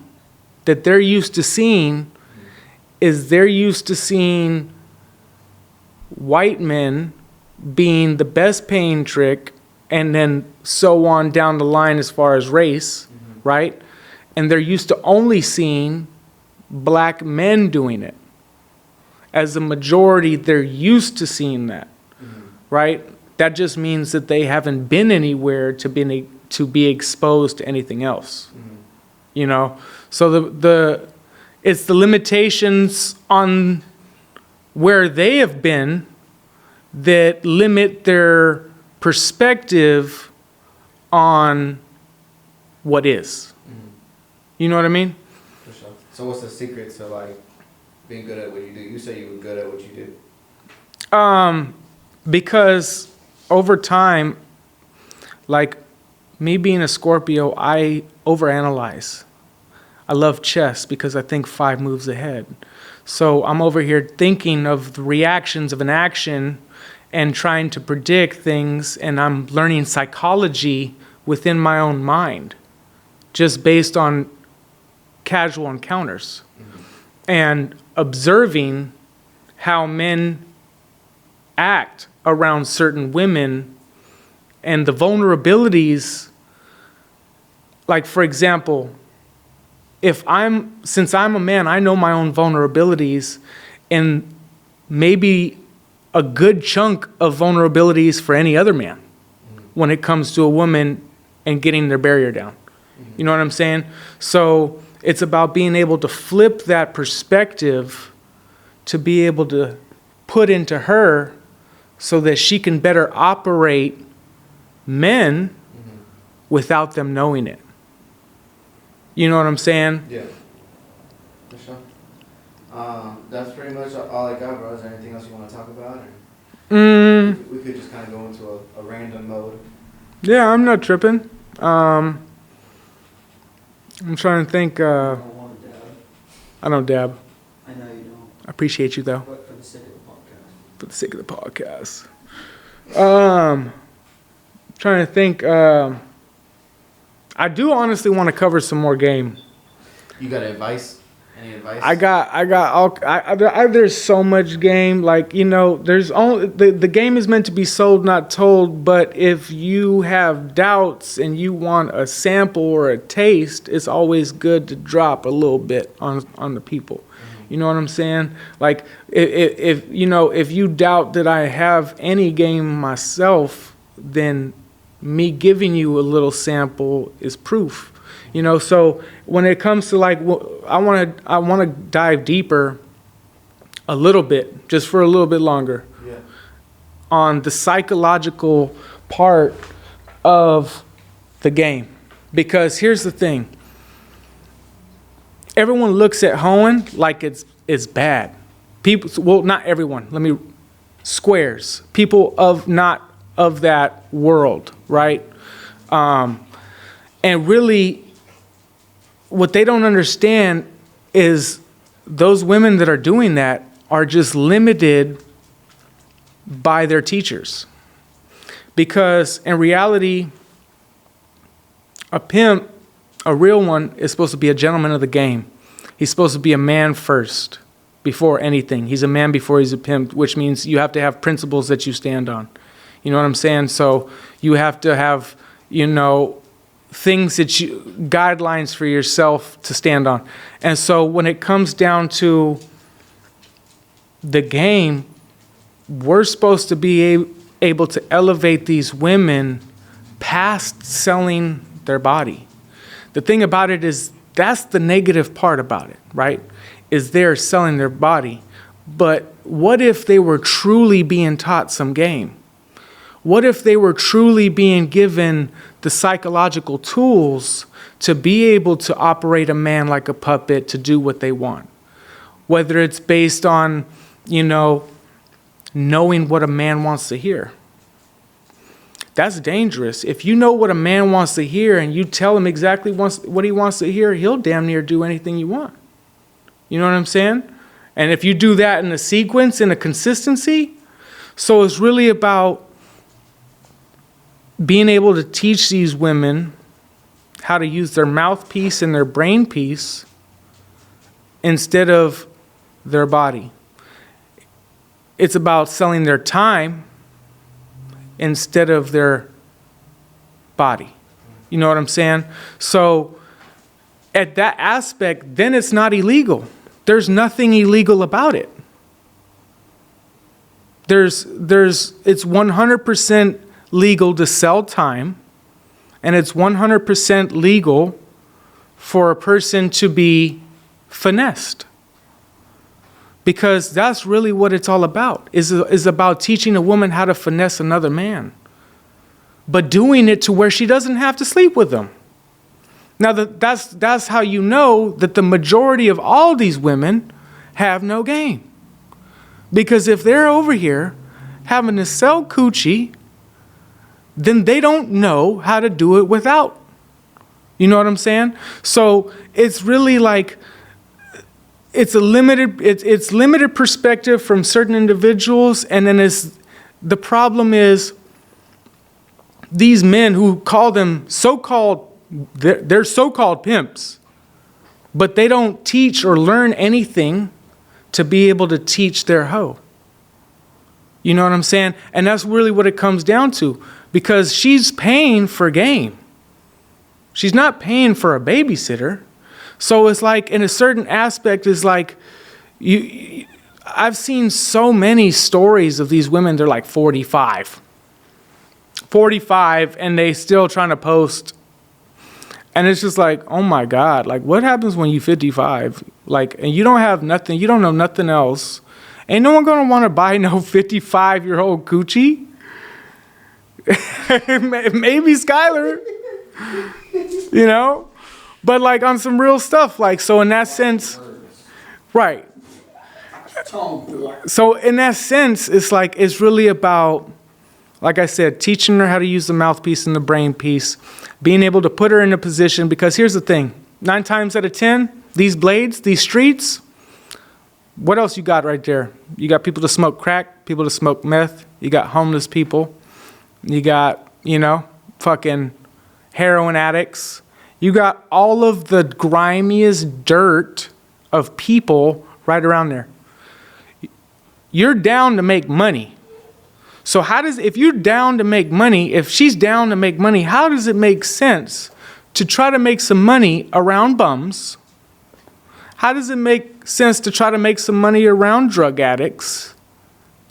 that they're used to seeing is they're used to seeing white men being the best paying trick, and then so on down the line as far as race, right? And they're used to only seeing black men doing it. As a majority, they're used to seeing that, right? That just means that they haven't been anywhere to be exposed to anything else, So it's the limitations on where they have been that limit their perspective on what is. You know what I mean? For sure. So what's the secret to like being good at what you do? You say you were good at what you do. Because over time, like me being a Scorpio, I overanalyze. I love chess because I think 5 moves ahead. So I'm over here thinking of the reactions of an action and trying to predict things, and I'm learning psychology within my own mind, just based on casual encounters and observing how men act around certain women and the vulnerabilities. Like, for example, since I'm a man, I know my own vulnerabilities, and maybe a good chunk of vulnerabilities for any other man when it comes to a woman and getting their barrier down. You know what I'm saying? So it's about being able to flip that perspective to be able to put into her so that she can better operate men without them knowing it. You know what I'm saying? Yeah. For sure. That's pretty much all I got, bro. Is there anything else you want to talk about? Or we could just kind of go into a random mode. Yeah, I'm not tripping. I'm trying to think. I don't want to dab. I don't dab. I know you don't. I appreciate you, though. But for the sake of the podcast. For the sake of the podcast. Trying to think. I do honestly want to cover some more game. You got advice? Any advice? There's so much game. Like, there's only the game is meant to be sold, not told. But if you have doubts and you want a sample or a taste, it's always good to drop a little bit on the people. You know what I'm saying? Like, if you doubt that I have any game myself, then me giving you a little sample is proof. So when it comes to like, I want to dive deeper a little bit, just for a little bit longer, on the psychological part of the game. Because here's the thing. Everyone looks at hoeing like it's bad. People, well, not everyone. Squares. People not of that world, right? And really, what they don't understand is those women that are doing that are just limited by their teachers. Because in reality, a pimp, a real one, is supposed to be a gentleman of the game. He's supposed to be a man first, before anything. He's a man before he's a pimp, which means you have to have principles that you stand on. You know what I'm saying? So you have to have, things guidelines for yourself to stand on. And so when it comes down to the game, we're supposed to be able to elevate these women past selling their body. The thing about it is That's the negative part about it, right? Is they're selling their body. But what if they were truly being taught some game? What if they were truly being given the psychological tools to be able to operate a man like a puppet to do what they want? Whether it's based on, knowing what a man wants to hear. That's dangerous. If you know what a man wants to hear and you tell him exactly what he wants to hear, he'll damn near do anything you want. You know what I'm saying? And if you do that in a sequence, in a consistency, so it's really about being able to teach these women how to use their mouthpiece and their brain piece instead of their body. It's about selling their time instead of their body. You know what I'm saying? So at that aspect, then it's not illegal. There's nothing illegal about it. It's 100% legal to sell time, and it's 100% legal for a person to be finessed. Because that's really what it's all about, is about teaching a woman how to finesse another man, but doing it to where she doesn't have to sleep with them. Now, that's how you know that the majority of all these women have no game. Because if they're over here having to sell coochie, then they don't know how to do it without. You know what I'm saying? So it's really like, it's limited perspective from certain individuals, and then the problem is these men who call them they're so-called pimps, but they don't teach or learn anything to be able to teach their hoe. You know what I'm saying? And that's really what it comes down to, because she's paying for game. She's not paying for a babysitter. So it's like, in a certain aspect, is like, I've seen so many stories of these women, they're like 45, and they still trying to post. And it's just like, oh my God, like what happens when you 55? Like, and you don't have nothing, you don't know nothing else. Ain't no one gonna wanna buy no 55-year-old coochie. Maybe Skylar, But like on some real stuff, like, so in that sense, right. So in that sense, it's like, it's really about, like I said, teaching her how to use the mouthpiece and the brain piece, being able to put her in a position, because here's the thing, 9 times out of 10, these blades, these streets, what else you got right there? You got people to smoke crack, people to smoke meth, you got homeless people, you got, fucking heroin addicts. You got all of the grimiest dirt of people right around there. You're down to make money. So if you're down to make money, if she's down to make money, how does it make sense to try to make some money around bums? How does it make sense to try to make some money around drug addicts?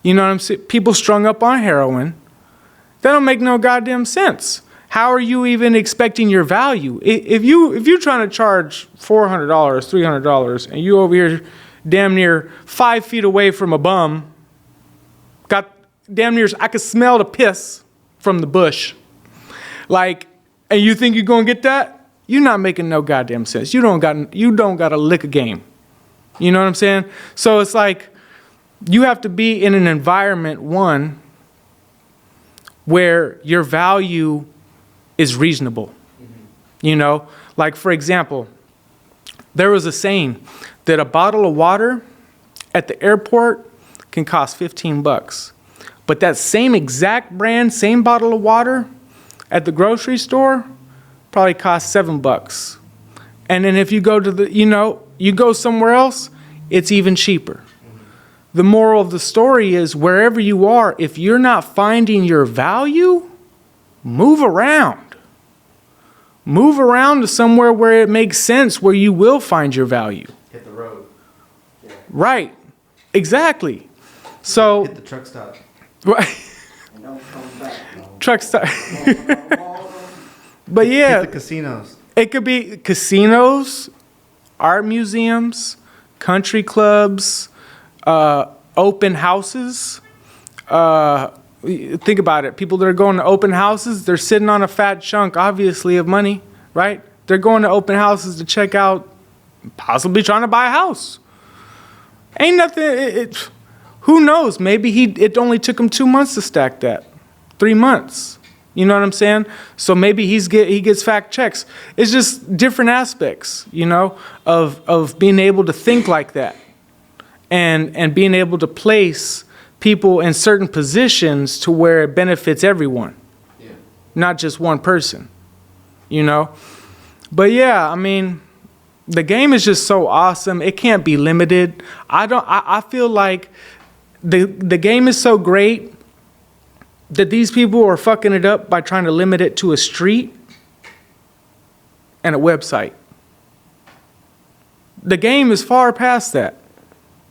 You know what I'm saying? People strung up on heroin. That don't make no goddamn sense. How are you even expecting your value? If you're trying to charge $400, $300, and you over here damn near 5 feet away from a bum, got damn near, I could smell the piss from the bush. Like, and you think you're gonna get that? You're not making no goddamn sense. You don't got a lick of game. You know what I'm saying? So it's like, you have to be in an environment, one, where your value is reasonable. Like for example, there was a saying that a bottle of water at the airport can cost $15, but that same exact brand, same bottle of water at the grocery store probably costs $7. And then if you go to you go somewhere else, it's even cheaper. The moral of the story is, wherever you are, if you're not finding your value, move around. Move around to somewhere where it makes sense, where you will find your value. Hit the road. Yeah. Right. Exactly. So. Hit the truck stop. Right. And don't come back. No. Truck stop. But yeah. Hit the casinos. It could be casinos. art museums, country clubs, open houses. Think about it. People that are going to open houses, they're sitting on a fat chunk, obviously, of money, right? They're going to open houses to check out, possibly trying to buy a house. Ain't nothing. Who knows? Maybe it only took him 2 months to stack that, 3 months. You know what I'm saying? So maybe he gets fact checks. It's just different aspects, you know, of being able to think like that, and being able to place people in certain positions to where it benefits everyone, not just one person, you know? But yeah, I mean, the game is just so awesome. It can't be limited. I feel like the game is so great that these people are fucking it up by trying to limit it to a street and a website. The game is far past that.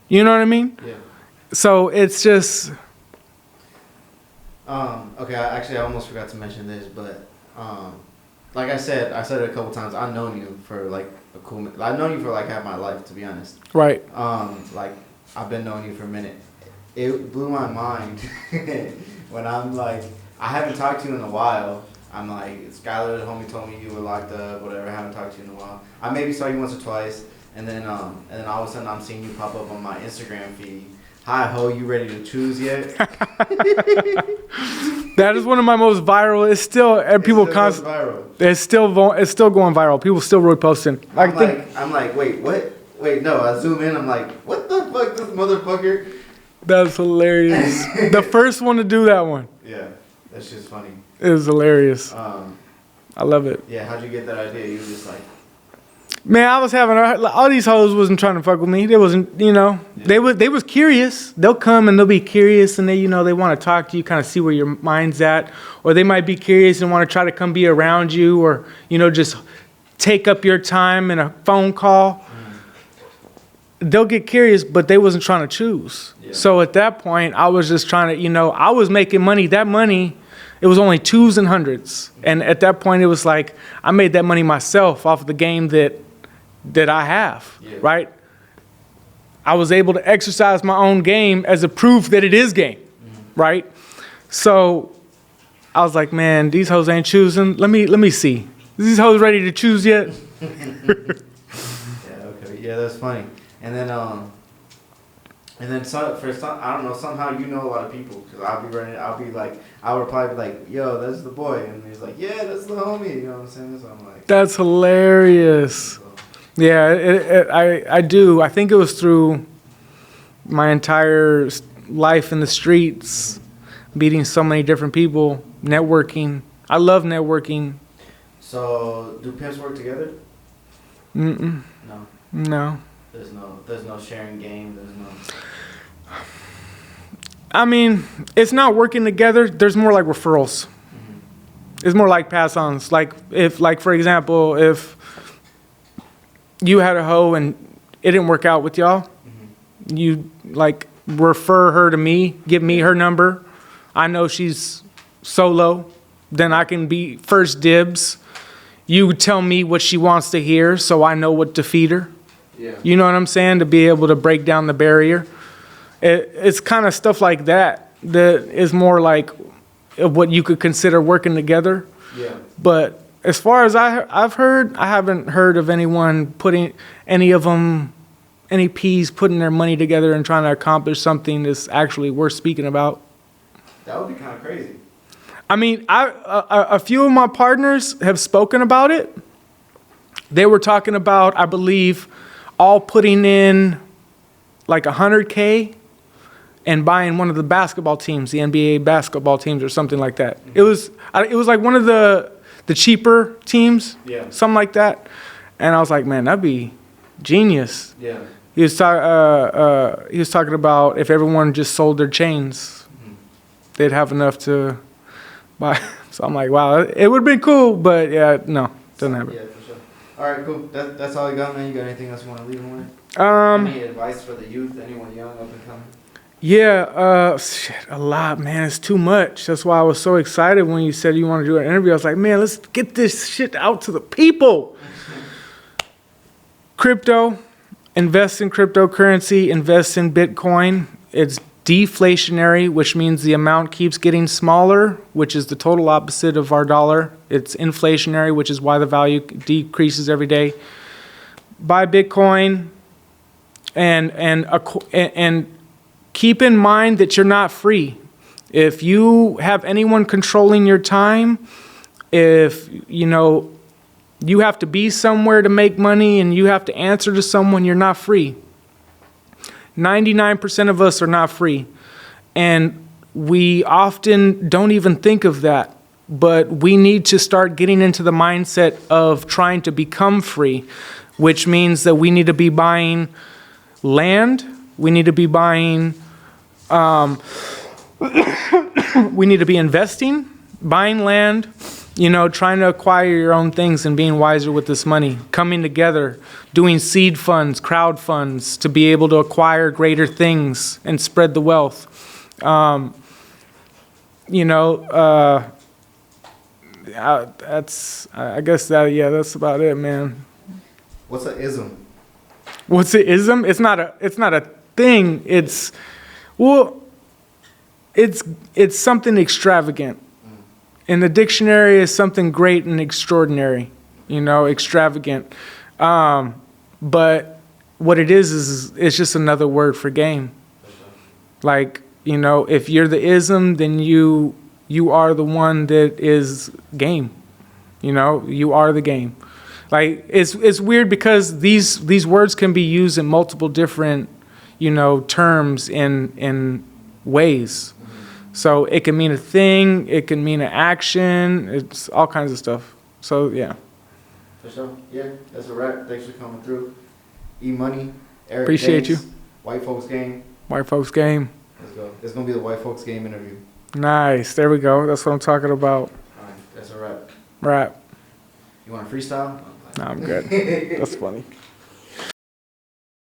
You know what I mean? Yeah. So it's just. Okay, I almost forgot to mention this, but like I said it a couple times. I've known you for like I've known you for like half my life, to be honest. Right. Like I've been knowing you for a minute. It blew my mind when I'm like, I haven't talked to you in a while. I'm like, Skylar, the homie, told me you were locked up, whatever. I haven't talked to you in a while. I maybe saw you once or twice, and then all of a sudden I'm seeing you pop up on my Instagram feed. Hi ho, you ready to choose yet? That is one of my most viral. It's still, and people constantly. It's still going viral. People still reposting. I'm like, wait, what? Wait, no. I zoom in. I'm like, what the fuck, this motherfucker? That's hilarious. The first one to do that one. Yeah, that's just funny. It was hilarious. I love it. Yeah, how'd you get that idea? You were just like. Man, I was having all these hoes wasn't trying to fuck with me. They wasn't, you know, they was curious. They'll come and they'll be curious, and they want to talk to you, kind of see where your mind's at, or they might be curious and want to try to come be around you, or just take up your time in a phone call. They'll get curious, but they wasn't trying to choose. Yeah. So at that point, I was just trying to, I was making money. That money, it was only twos and hundreds, and at that point, it was like I made that money myself off of the game that I have, right? I was able to exercise my own game as a proof that it is game, right? So I was like, man, these hoes ain't choosing. Let me see. Is these hoes ready to choose yet? Yeah, okay. Yeah, that's funny. And then I don't know, somehow you know a lot of people, because I'll reply like, yo, that's the boy. And he's like, yeah, that's the homie. You know what I'm saying? So I'm like. That's hilarious. Yeah, I do. I think it was through my entire life in the streets, meeting so many different people, networking. I love networking. So, do pimps work together? Mm-mm. No. No. There's no sharing game. There's no. I mean, it's not working together. There's more like referrals. Mm-hmm. It's more like pass-ons. Like for example, if you had a hoe and it didn't work out with y'all, mm-hmm. you like refer her to me, give me her number. I know she's solo, then I can be first dibs. You tell me what she wants to hear, so I know what to feed her. Yeah. You know what I'm saying? To be able to break down the barrier. It's kind of stuff like that is more like what you could consider working together. Yeah. But as far as I've heard, I haven't heard of anyone putting any P's putting their money together and trying to accomplish something that's actually worth speaking about. That would be kind of crazy. I mean, a few of my partners have spoken about it. They were talking about, I believe, all putting in like $100K and buying one of the basketball teams, the NBA basketball teams or something like that. Mm-hmm. It was like one of the cheaper teams, something like that. And I was like, man, that'd be genius. Yeah. He was talking about if everyone just sold their chains, mm-hmm. they'd have enough to buy. So I'm like, wow, it would have been cool, but yeah, no, doesn't happen. Yeah, for sure. All right, cool. That's all you got, man. You got anything else you want to leave them with? Any advice for the youth, anyone young, up and coming? Yeah, a lot, man. It's too much. That's why I was so excited when you said you want to do an interview. I was like, man, let's get this shit out to the people. Crypto, invest in cryptocurrency, invest in Bitcoin. It's deflationary, which means the amount keeps getting smaller, which is the total opposite of our dollar. It's inflationary, which is why the value decreases every day. Buy Bitcoin and keep in mind that you're not free. If you have anyone controlling your time, if you have to be somewhere to make money and you have to answer to someone, you're not free. 99% of us are not free. And we often don't even think of that. But we need to start getting into the mindset of trying to become free, which means that we need to be buying land. We need to be buying, we need to be investing, buying land, trying to acquire your own things and being wiser with this money, coming together, doing seed funds, crowd funds to be able to acquire greater things and spread the wealth. That's about it, man. What's an ism? What's an ism? It's not a thing. It's something extravagant. In the dictionary, is something great and extraordinary, extravagant. But what it is it's just another word for game. Like, if you're the ism, then you are the one that is game. You are the game. Like, it's weird because these words can be used in multiple different, terms in ways. So it can mean a thing, it can mean an action, it's all kinds of stuff. So, yeah. For sure. Yeah, that's a wrap. Thanks for coming through. E-Money, Eric Appreciate Dates, you. White Folks Game. White Folks Game. Let's go. It's going to be the White Folks Game interview. Nice. There we go. That's what I'm talking about. All right, that's a wrap. Rap. You want to freestyle? No, I'm good. That's funny.